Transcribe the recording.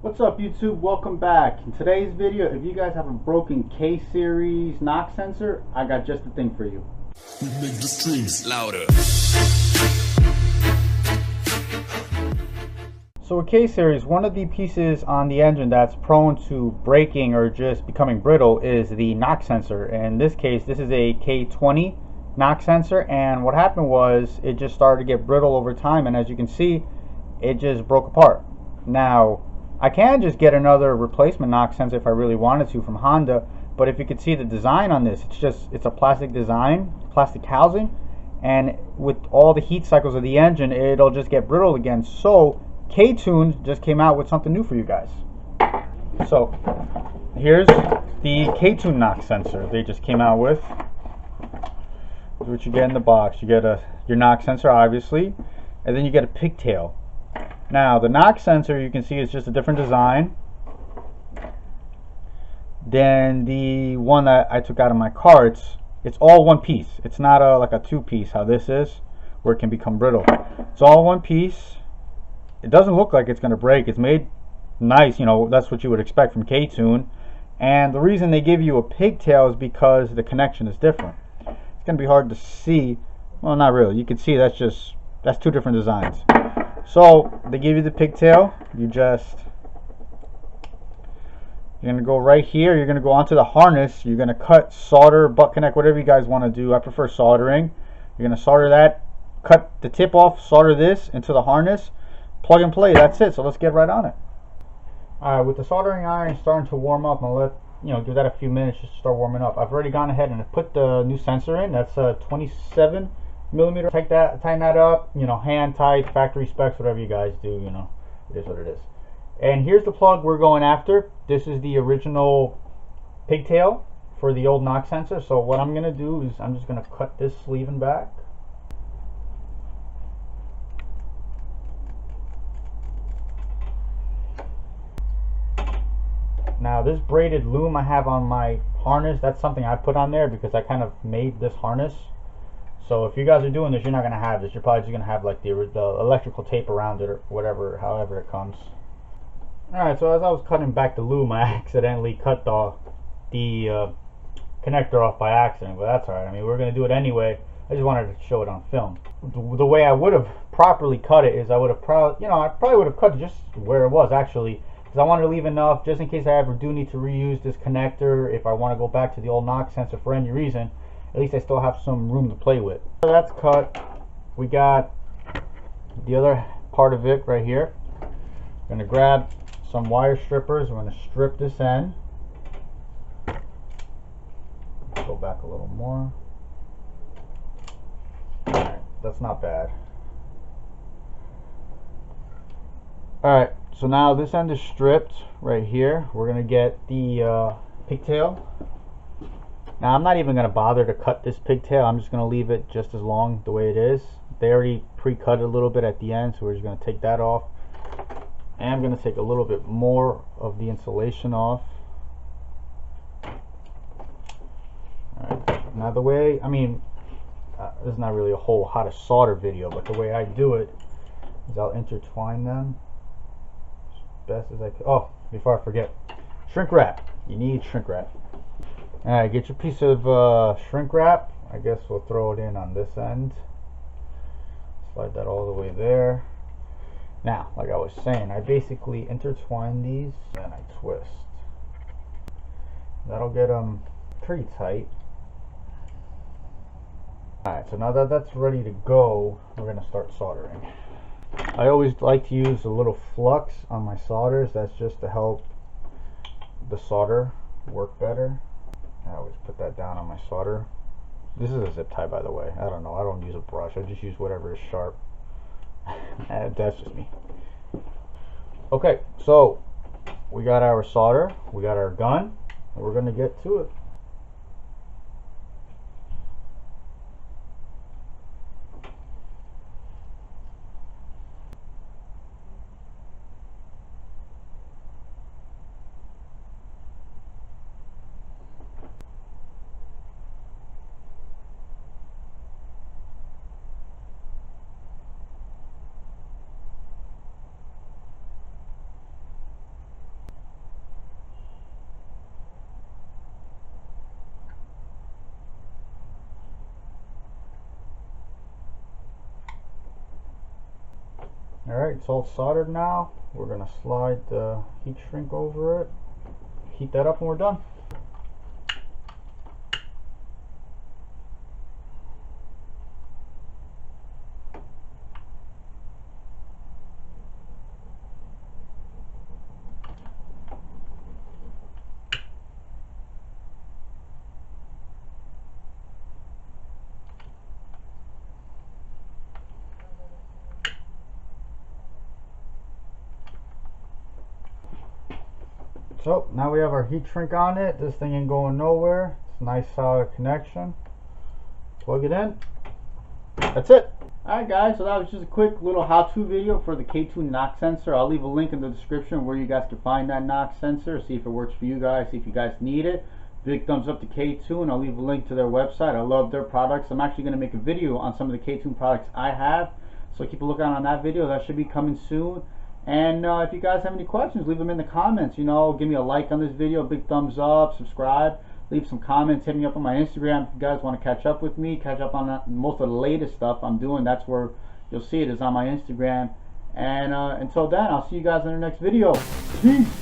What's up YouTube? Welcome back. In today's video, if you guys have a broken K-series knock sensor, I got just the thing for you. We make the streams louder. So with K-series, one of the pieces on the engine that's prone to breaking or just becoming brittle is the knock sensor. In this case, this is a K20 knock sensor, and what happened was it just started to get brittle over time, and as you can see, it just broke apart. Now, I can just get another replacement knock sensor if I really wanted to from Honda, but if you could see the design on this, it's a plastic design, plastic housing, and with all the heat cycles of the engine, it'll just get brittle again. So K-Tune just came out with something new for you guys. So here's the K-Tune knock sensor they just came out with. This is what you get in the box. You get your knock sensor, obviously, and then you get a pigtail. Now, the knock sensor, you can see, is just a different design than the one that I took out of my car. It's all one piece. It's not like a two-piece, how this is, where it can become brittle. It's all one piece. It doesn't look like it's going to break. It's made nice, you know, that's what you would expect from K-Tune. And the reason they give you a pigtail is because the connection is different. It's going to be hard to see. Well, not really. You can see that's two different designs. So they give you the pigtail. You're going to go right here. You're going to go onto the harness. You're going to cut, solder, butt connect, whatever you guys want to do. I prefer soldering. You're going to solder that, cut the tip off, solder this into the harness, plug and play. That's it. So let's get right on it. Alright, with the soldering iron starting to warm up, I'll give that a few minutes just to start warming up. I've already gone ahead and put the new sensor in. That's a 27 millimeter. Tighten that up, hand tight, factory specs, whatever you guys do, it is what it is. And here's the plug we're going after. This is the original pigtail for the old knock sensor. So what I'm going to do is I'm just going to cut this sleeve in back. Now this braided loom I have on my harness, that's something I put on there because I kind of made this harness. So if you guys are doing this, you're not going to have this. You're probably just going to have like the electrical tape around it or whatever, however it comes. Alright, so as I was cutting back the loom, I accidentally cut the connector off by accident, but that's alright. I mean, we're going to do it anyway. I just wanted to show it on film. The way I would have properly cut it is I probably would have cut it just where it was actually, because I wanted to leave enough just in case I ever do need to reuse this connector if I want to go back to the old knock sensor for any reason. At least I still have some room to play with. So that's cut. We got the other part of it right here. I'm going to grab some wire strippers. We're going to strip this end. Go back a little more. Alright, that's not bad. Alright, so now this end is stripped right here. We're going to get the pigtail. Now I'm not even going to bother to cut this pigtail. I'm just going to leave it just as long the way it is. They already pre-cut it a little bit at the end, so we're just going to take that off. And I'm going to take a little bit more of the insulation off. Alright, now the way, this is not really a whole how to solder video, but the way I do it is I'll intertwine them as best as I can. Oh, before I forget, shrink wrap. You need shrink wrap. Alright, get your piece of shrink wrap. I guess we'll throw it in on this end. Slide that all the way there. Now, like I was saying, I basically intertwine these and I twist. That'll get them pretty tight. Alright, so now that that's ready to go, we're going to start soldering. I always like to use a little flux on my solders. That's just to help the solder work better. I always put that down on my solder. This is a zip tie, by the way. I don't know. I don't use a brush. I just use whatever is sharp. That's just me. Okay, so we got our solder. We got our gun. And we're going to get to it. Alright, it's all soldered now. We're going to slide the heat shrink over it, heat that up, and we're done. So now we have our heat shrink on it. This thing ain't going nowhere. It's a nice solid connection. Plug it in. That's it. Alright guys, so that was just a quick little how-to video for the K2 knock sensor. I'll leave a link in the description where you guys can find that knock sensor. See if it works for you guys, see if you guys need it. Big thumbs up to K2, and I'll leave a link to their website. I love their products. I'm actually going to make a video on some of the K2 products I have. So keep a lookout on that video. That should be coming soon. And if you guys have any questions, leave them in the comments. You know, give me a like on this video, big thumbs up, subscribe, leave some comments, hit me up on my Instagram if you guys want to catch up with me, catch up on most of the latest stuff I'm doing. That's where you'll see it, is on my Instagram. And until then, I'll see you guys in the next video. Peace.